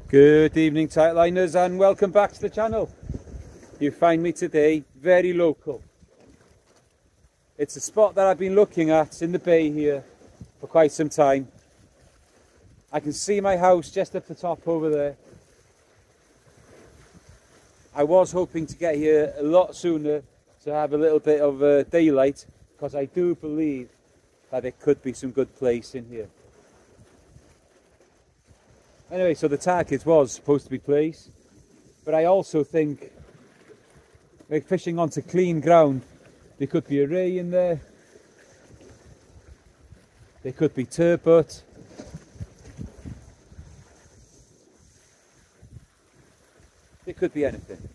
Good evening, Tightliners, and welcome back to the channel. You find me today very local. It's a spot that I've been looking at in the bay here for quite some time. I can see my house just at the top over there. I was hoping to get here a lot sooner to have a little bit of daylight, because I do believe that it could be some good place in here. Anyway, so the target was supposed to be placed, but I also think, like fishing onto clean ground, there could be a ray in there, there could be turbot, there could be anything.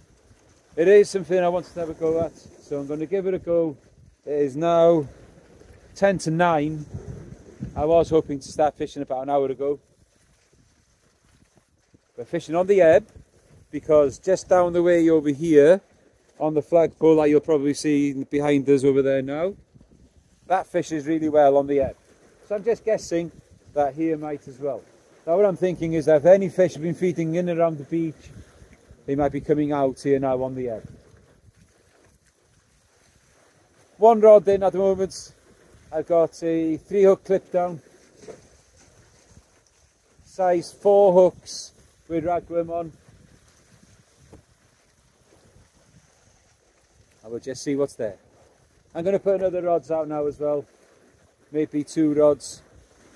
It is something I wanted to have a go at, so I'm going to give it a go. It is now 10 to 9. I was hoping to start fishing about an hour ago. We're fishing on the ebb, because just down the way over here, on the flagpole that you'll probably see behind us over there now, that fishes really well on the ebb. So I'm just guessing that here might as well. Now what I'm thinking is that if any fish have been feeding in and around the beach, they might be coming out here now on the ebb. One rod in at the moment. I've got a 3-hook clip down, size 4 hooks with ragworm on. I will just see what's there. I'm going to put another rods out now as well, maybe 2 rods,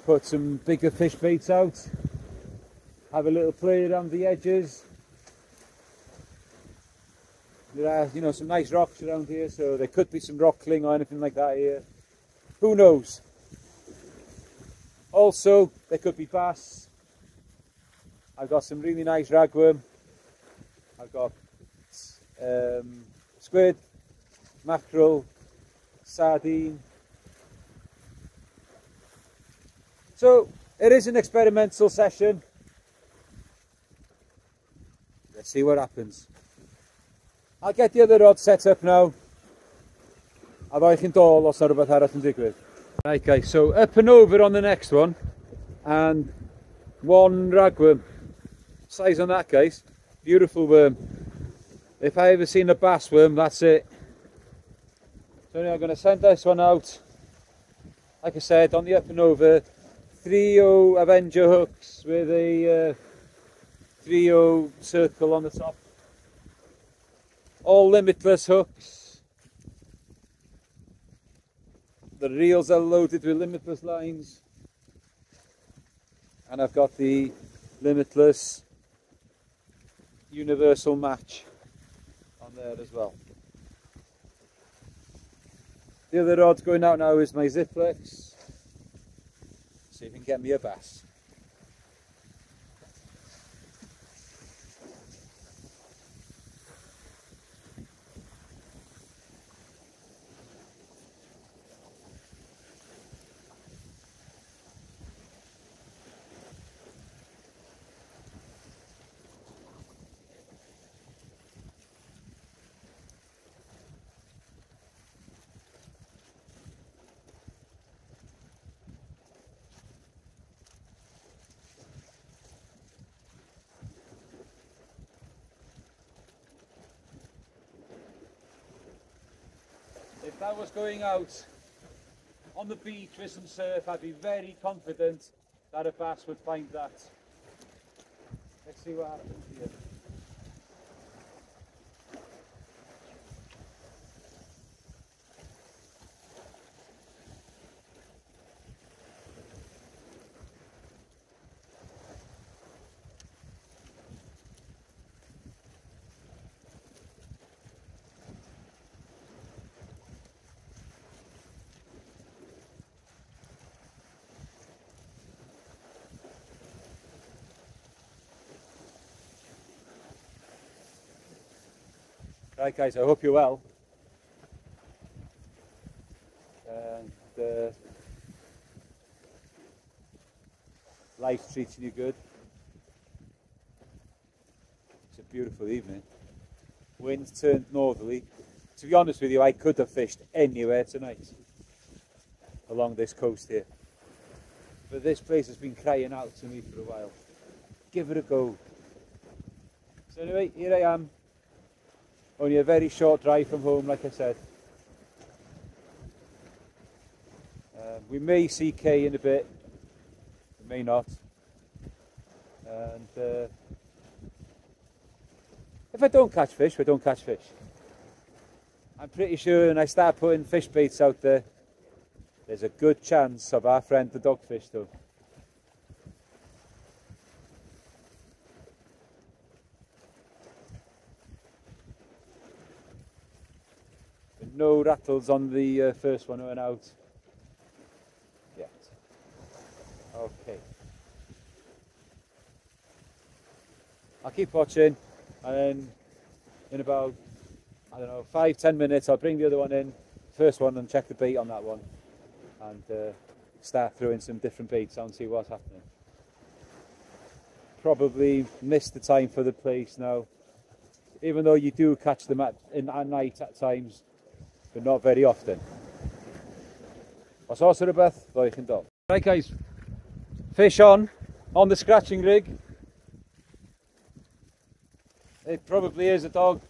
put some bigger fish baits out, have a little play around the edges. There are, you know, some nice rocks around here, so there could be some rockling or anything like that here. Who knows? Also, there could be bass. I've got some really nice ragworm. I've got squid, mackerel, sardine. So it is an experimental session. Let's see what happens. I'll get the other rod set up now. A ddoi chi'n dod os na rhywbeth arall yn digwydd. Right guys, so up and over on the next one, and 1 ragworm. Size on that, guys. Beautiful worm. If I ever seen a bass worm, that's it. So anyway, I'm going to send this one out. Like I said, on the up and over, 3-0 Avenger hooks with a 3-0 circle on the top. All limitless hooks. The reels are loaded with limitless lines. And I've got the limitless universal match on there as well. The other rod going out now is my Ziplex. See if we can get me a bass. If that was going out on the beach with some surf, I'd be very confident that a bass would find that. Let's see what happens here. Right guys, I hope you're well. And life's treating you good. It's a beautiful evening. Wind's turned northerly. To be honest with you, I could have fished anywhere tonight along this coast here. But this place has been crying out to me for a while. Give it a go. So anyway, here I am. Only a very short drive from home, like I said. We may see Kay in a bit, we may not. And if I don't catch fish, I don't catch fish. I'm pretty sure when I start putting fish baits out there, there's a good chance of our friend the dogfish though. No rattles on the first one that went out yet. Okay. I'll keep watching, and then in about, I don't know, 5-10 minutes I'll bring the other one in, first one, and check the bait on that one, and start throwing some different baits out and see what's happening. Probably missed the time for the place now, even though you do catch them at night at times, but not very often. Os oes rhywbeth, ddoi chi'n dod. Right guys, fish on the scratching rig. It probably is a dog.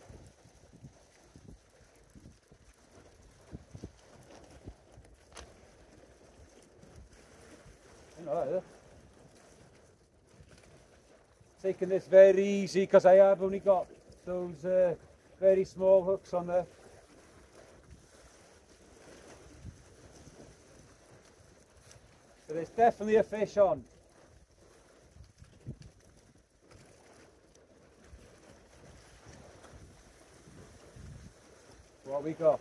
Taking this very easy because I have only got those very small hooks on there. So there's definitely a fish on. What we got?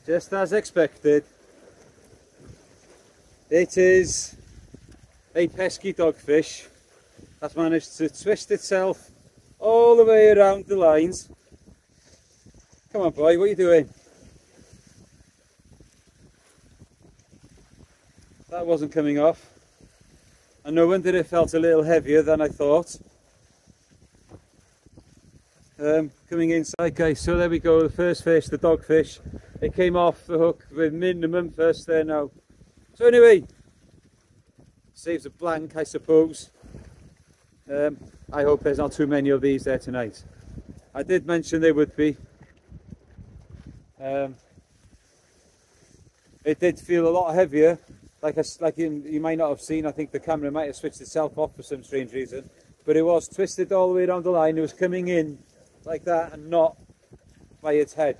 Just as expected, it is a pesky dogfish that's managed to twist itself all the way around the lines. Come on boy, what are you doing? That wasn't coming off. And no wonder it felt a little heavier than I thought. Coming inside guys, so there we go, the first fish, the dogfish. It came off the hook with minimum first there now. So anyway, saves a blank I suppose. I hope there's not too many of these there tonight. I did mention there would be. It did feel a lot heavier, like you might not have seen. I think the camera might have switched itself off for some strange reason, but it was twisted all the way around the line. It was coming in like that and not by its head.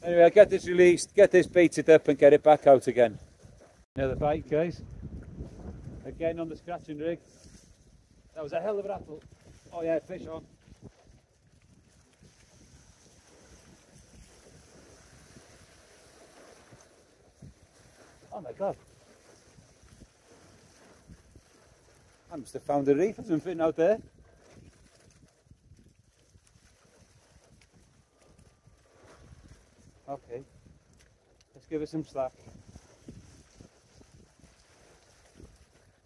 Anyway, I'll get this released, get this baited up and get it back out again. Another bite guys, again on the scratching rig. That was a hell of a rattle. Oh yeah, fish on. Oh my god, I must have found a reef or something out there. Okay, let's give it some slack.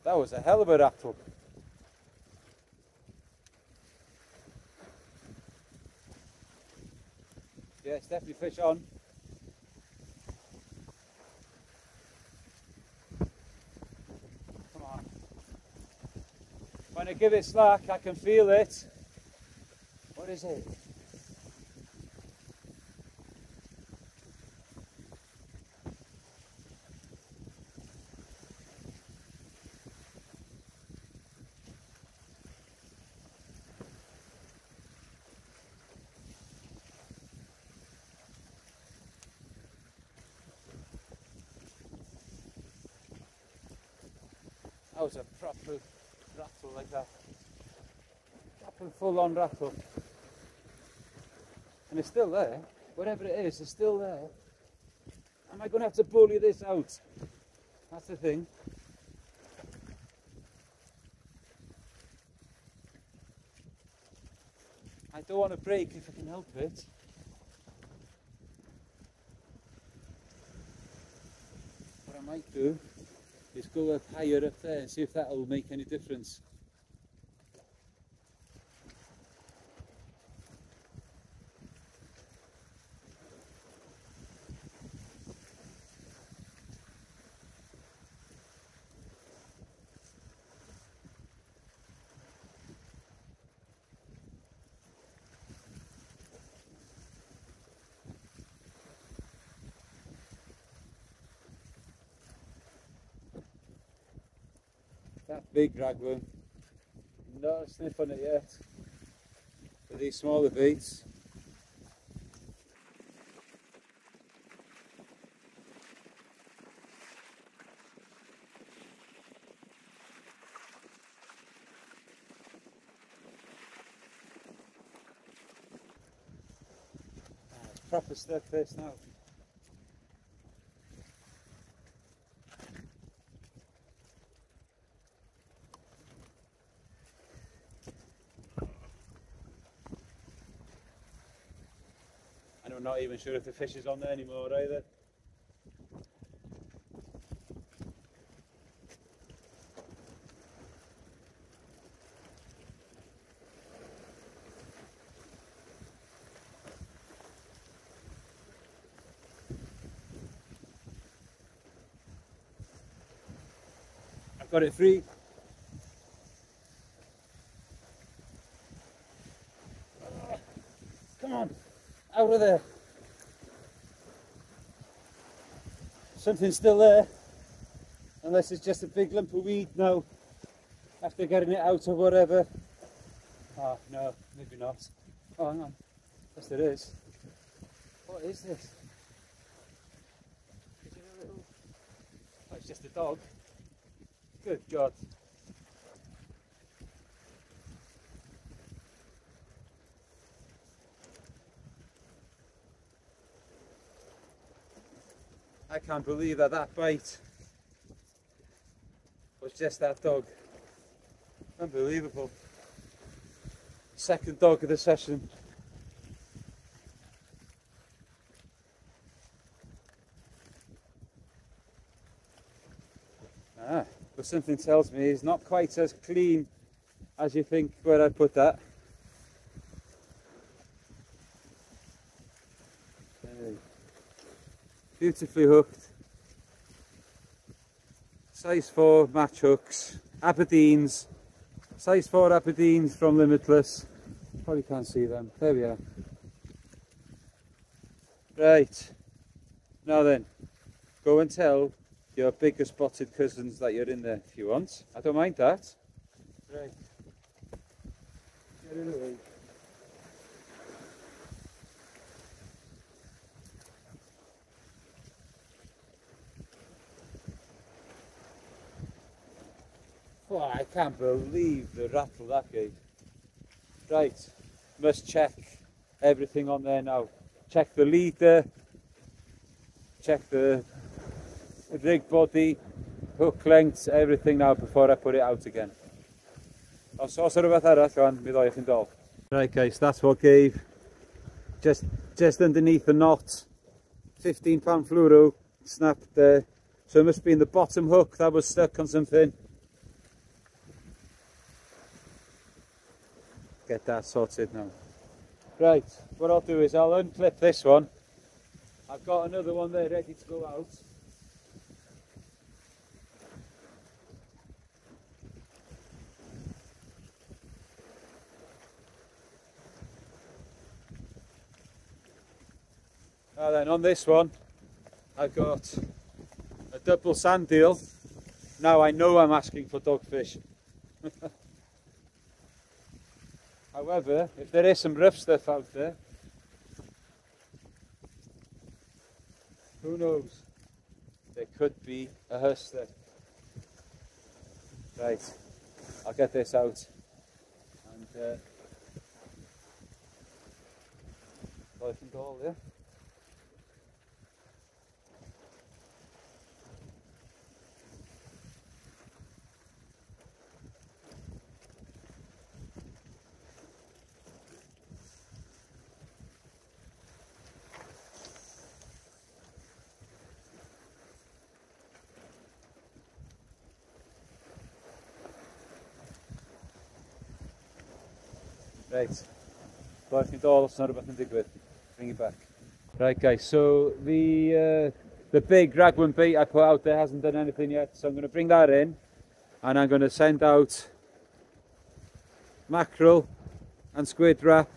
That was a hell of a rattle. Yeah, it's definitely fish on. Come on. When I give it slack, I can feel it. What is it? That was a proper rattle like that. Proper full on rattle. And it's still there. Whatever it is, it's still there. Am I going to have to bully this out? That's the thing. I don't want to break if I can help it. What I might do is go up higher up there and see if that'll make any difference. That big ragworm, not a sniff on it yet. For these smaller baits, proper stuck fish now. And I'm not even sure if the fish is on there anymore either. I've got it free. Come on, out of there. Something's still there, unless it's just a big lump of weed now, after getting it out or whatever. Oh no, maybe not. Oh hang on, yes there is. What is this? Is it a little... Oh, it's just a dog. Good God. I can't believe that that bite was just that dog. Unbelievable. Second dog of the session. But something tells me it's not quite as clean as you think where I put that. Beautifully hooked. Size 4 match hooks. Aberdeens. Size 4 Aberdeens from Limitless. Probably can't see them. There we are. Right. Now then, go and tell your bigger spotted cousins that you're in there if you want. I don't mind that. Right. Get it away. Oh, I can't believe the rattle that gave. Right, must check everything on there now. Check the leader, check the rig body, hook lengths, everything now before I put it out again. Os oes rhywbeth arall, rwan, mi ddoi chi'n dol. Right guys, that's what gave. Just underneath the knot. 15 pound fluoro snapped there. So it must be in the bottom hook that was stuck on something. Get that sorted now. Right, what I'll do is I'll unclip this one. I've got another one there ready to go out. Now then, on this one, I've got a double sand deal. Now I know I'm asking for dogfish. However, if there is some rough stuff out there, who knows? There could be a hustler. Right, I'll get this out and life and all, yeah. Right, well, I think all that's not about to dig with. Bring it back. Right guys, so the big raglan bait I put out there hasn't done anything yet, so I'm going to bring that in and I'm going to send out mackerel and squid wrap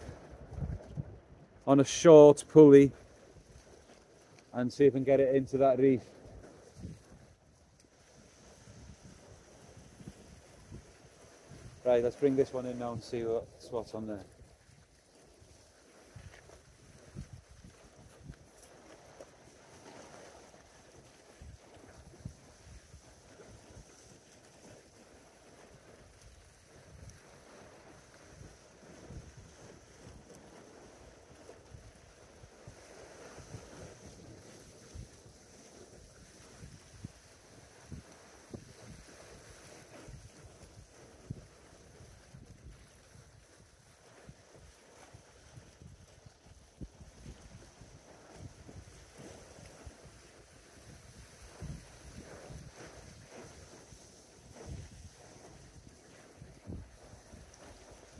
on a short pulley and see if I can get it into that reef. Right, let's bring this one in now and see what's on there.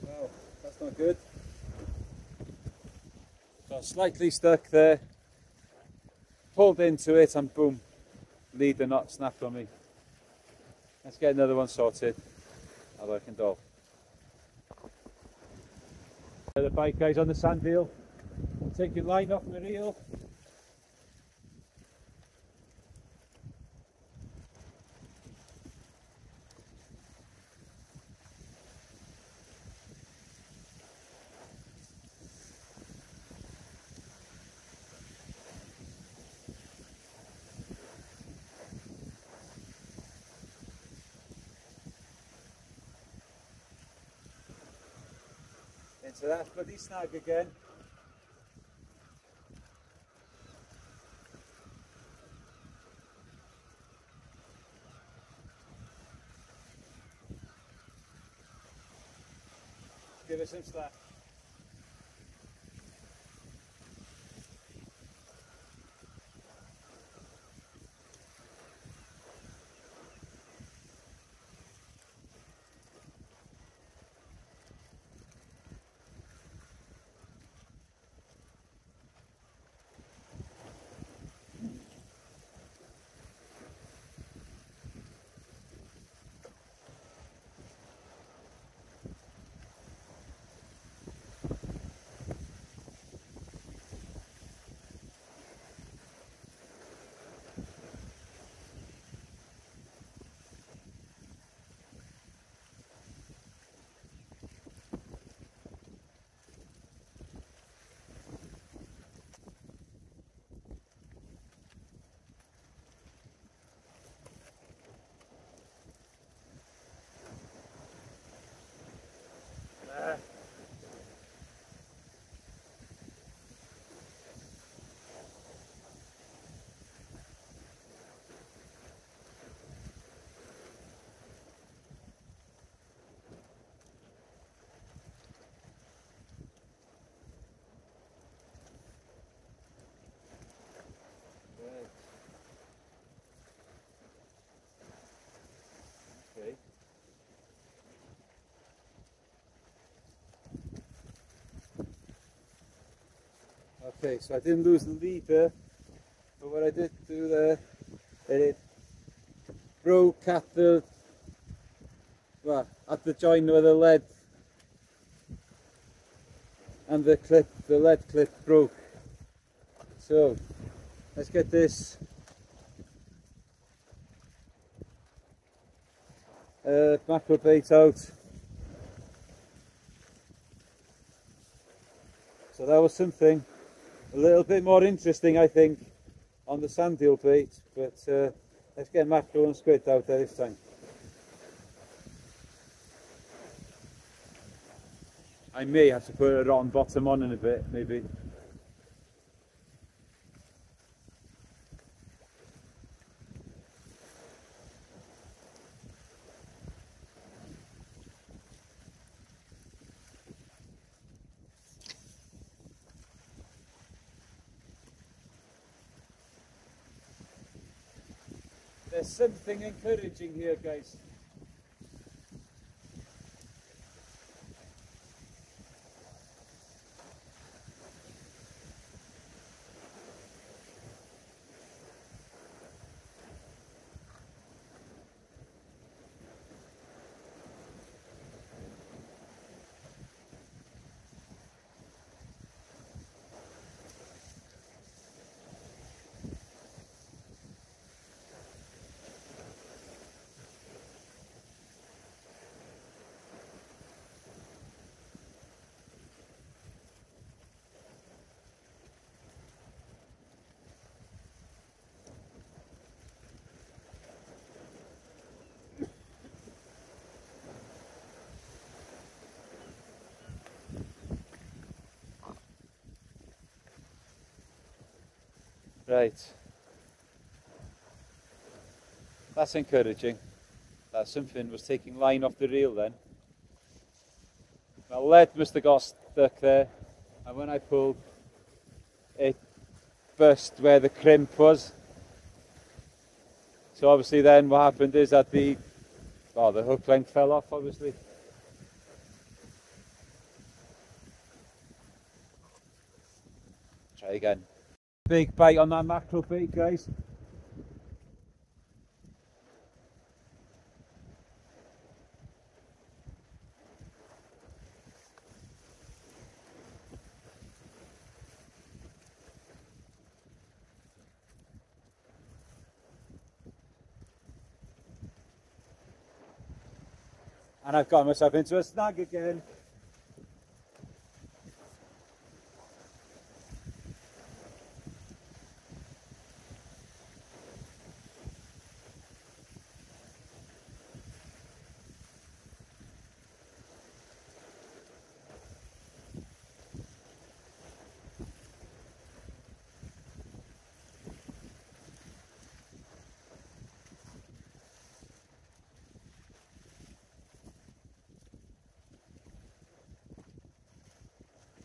Well, that's not good. So slightly stuck there, pulled into it and boom, leader knot snapped on me. Let's get another one sorted. I can do. The bite guys on the sand reel. Take your line off the reel. Into that bloody snag again. Give it some slack. Okay. Okay, so I didn't lose the leader, but what I did do there, it broke at the joint where the lead and the lead clip broke. So let's get this mackerel bait out. So that was something a little bit more interesting, I think, on the sand eel bait, but let's get mackerel and squid out there this time. I may have to put a rotten bottom on in a bit, maybe. There's something encouraging here, guys. Right. That's encouraging. That something was taking line off the reel then. My lead must have got stuck there, and when I pulled, it burst where the crimp was. So obviously then what happened is that the hook length fell off, obviously. Try again. Big bite on that mackerel bait, guys. And I've got myself into a snag again.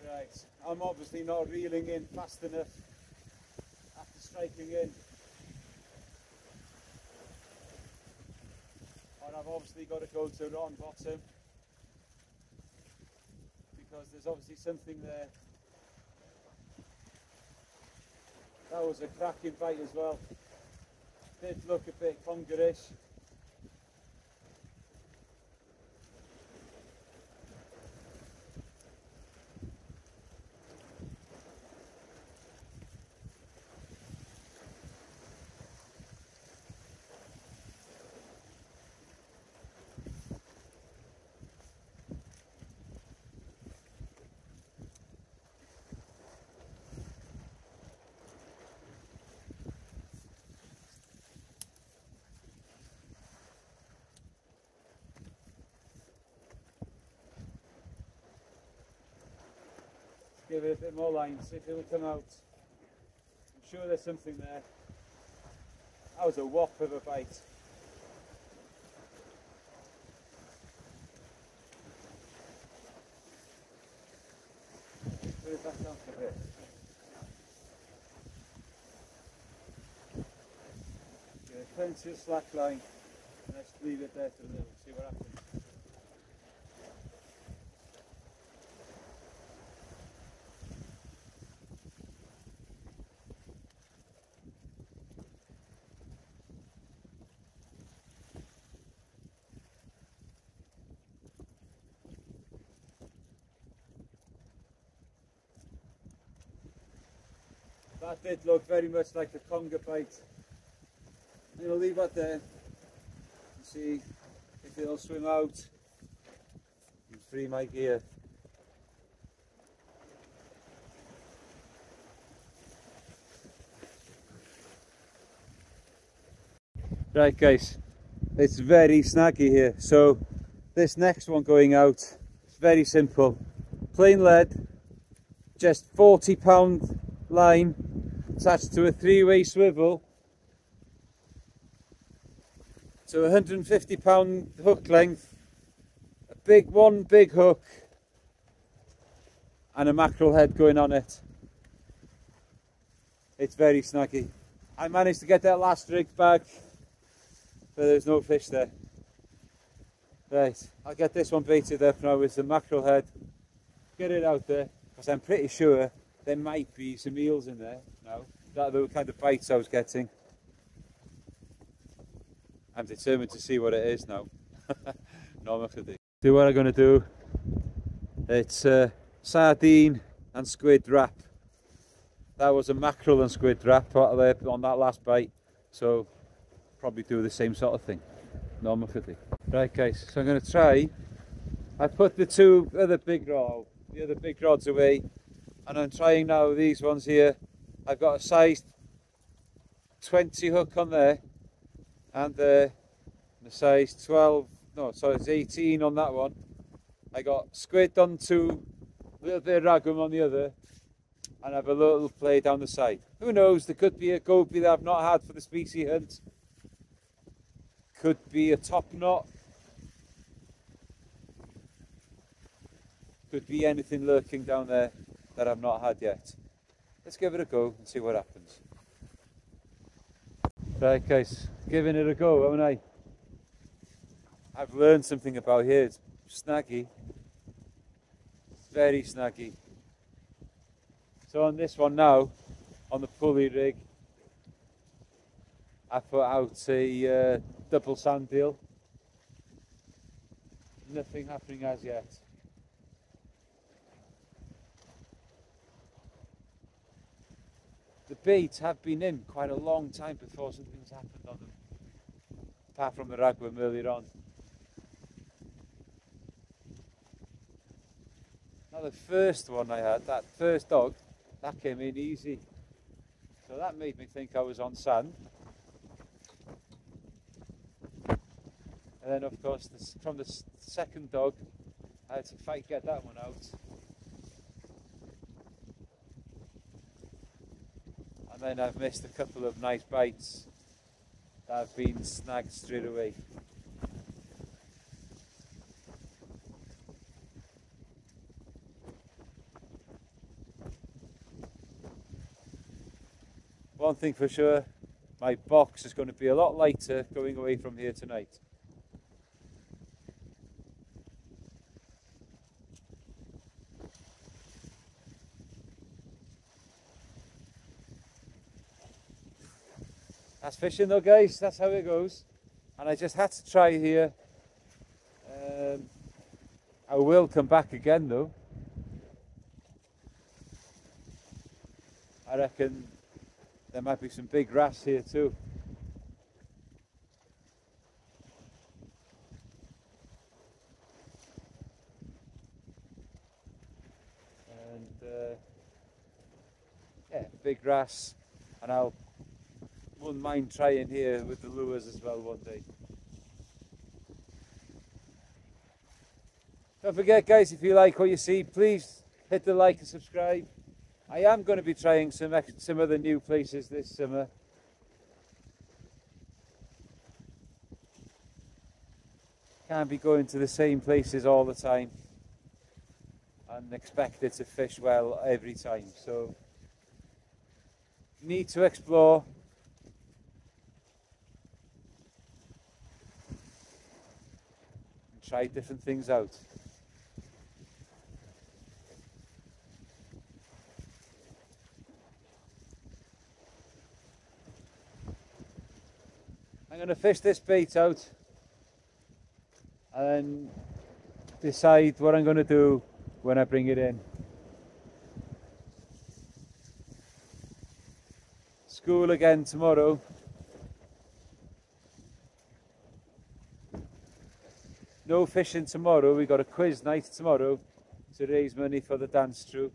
Right, I'm obviously not reeling in fast enough after striking in. And I've obviously got to go to rotten bottom because there's obviously something there. That was a cracking bite as well. Did look a bit conger-ish. Give it a bit more line, see if it'll come out. I'm sure there's something there. That was a whop of a bite. Put it back down a bit. Get plenty of slack line. Let's leave it there for a little, see what happens. That did look very much like a conger bite. I'm going to leave that there and see if it'll swim out and free my gear. Right guys, it's very snaggy here. So this next one going out, it's very simple. Plain lead, just £40 line attached to a 3-way swivel to a £150 hook length, one big hook and a mackerel head going on it. It's very snaggy. I managed to get that last rig back, but there's no fish there. Right, I'll get this one baited up now with the mackerel head, get it out there, because I'm pretty sure there might be some eels in there now. That are the kind of bites I was getting. I'm determined to see what it is now. No, do what I'm going to do. It's sardine and squid wrap. That was a mackerel and squid wrap on that last bite. So probably do the same sort of thing. No, right guys, so I'm going to try. I put the other big rods away. And I'm trying now these ones here. I've got a size 20 hook on there and the size 12, no sorry, it's 18 on that one. I got squid on two, a little bit of ragum on the other, and have a little play down the side. Who knows, there could be a goby that I've not had for the species hunt. Could be a top knot. Could be anything lurking down there that I've not had yet. Let's give it a go and see what happens. Right guys, giving it a go, haven't I? I've learned something about here. It's snaggy. Very snaggy. So on this one now, on the pulley rig, I put out a double sand deal. Nothing happening as yet. The baits have been in quite a long time before something's happened on them, apart from the ragworm earlier on. Now the first one I had, that first dog, that came in easy. So that made me think I was on sand. And then of course from the second dog, I had to fight get that one out. And then I've missed a couple of nice bites that have been snagged straight away. One thing for sure, my box is going to be a lot lighter going away from here tonight. That's fishing though guys, that's how it goes. And I just had to try here. I will come back again though. I reckon there might be some big wrasse here too. And yeah, big wrasse, and I wouldn't mind trying here with the lures as well one day. Don't forget guys, if you like what you see, please hit the like and subscribe. I am going to be trying some of the new places this summer. Can't be going to the same places all the time and expected to fish well every time. So need to explore. And try different things out. I'm going to fish this bait out and then decide what I'm going to do when I bring it in. School again tomorrow. No fishing tomorrow. We got a quiz night tomorrow to raise money for the dance troupe.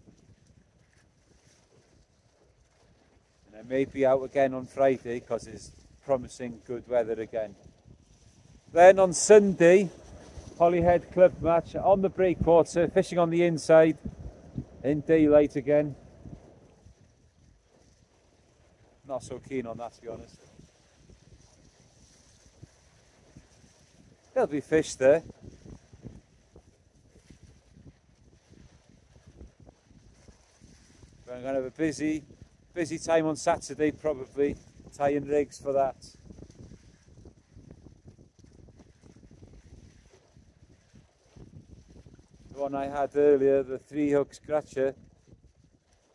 And I may be out again on Friday because it's promising good weather again. Then on Sunday, Holyhead Club match on the breakwater, fishing on the inside in daylight again. Not so keen on that, to be honest. There'll be fish there. But I'm going to have a busy time on Saturday probably, tying rigs for that. The one I had earlier, the 3-hook scratcher,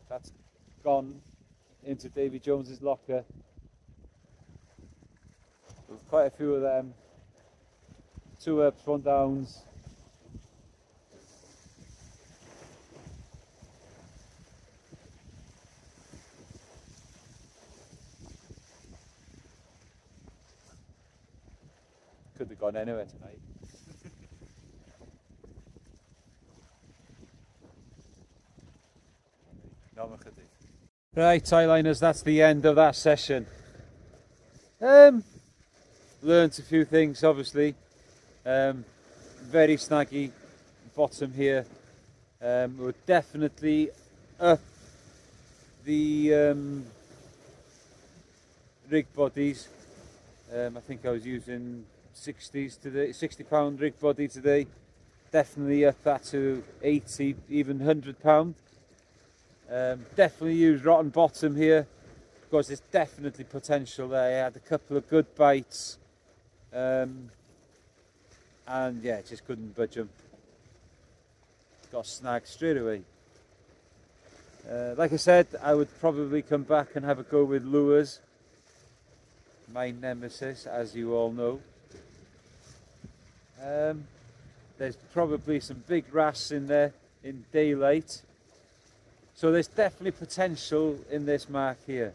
that's gone into Davy Jones's locker. There's quite a few of them. 2 ups, 1 downs. Could have gone anywhere tonight. Right, tie liners, that's the end of that session. Learned a few things, obviously. Very snaggy bottom here. We're definitely up the rig bodies. I think I was using 60s today, £60 rig body today. Definitely up that to 80, even £100. Definitely use rotten bottom here because there's definitely potential there. I had a couple of good bites, and yeah, just couldn't budge them. Got snagged straight away. Like I said, I would probably come back and have a go with lures. My nemesis, as you all know. There's probably some big wrasse in there in daylight. So there's definitely potential in this mark here.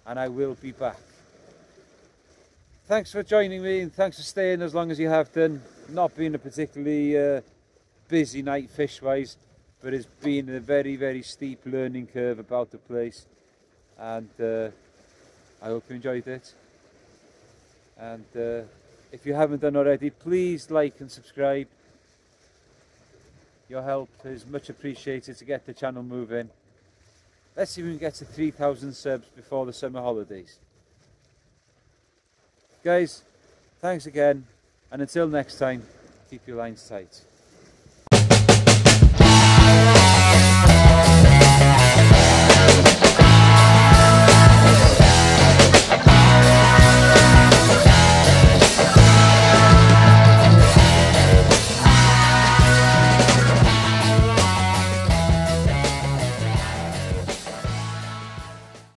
And I will be back. Thanks for joining me and thanks for staying as long as you have done. Not been a particularly busy night fish-wise, but it's been a very, very steep learning curve about the place. And I hope you enjoyed it. And if you haven't done already, please like and subscribe. Your help is much appreciated to get the channel moving. Let's see if we can get to 3,000 subs before the summer holidays. Guys, thanks again, and until next time, keep your lines tight.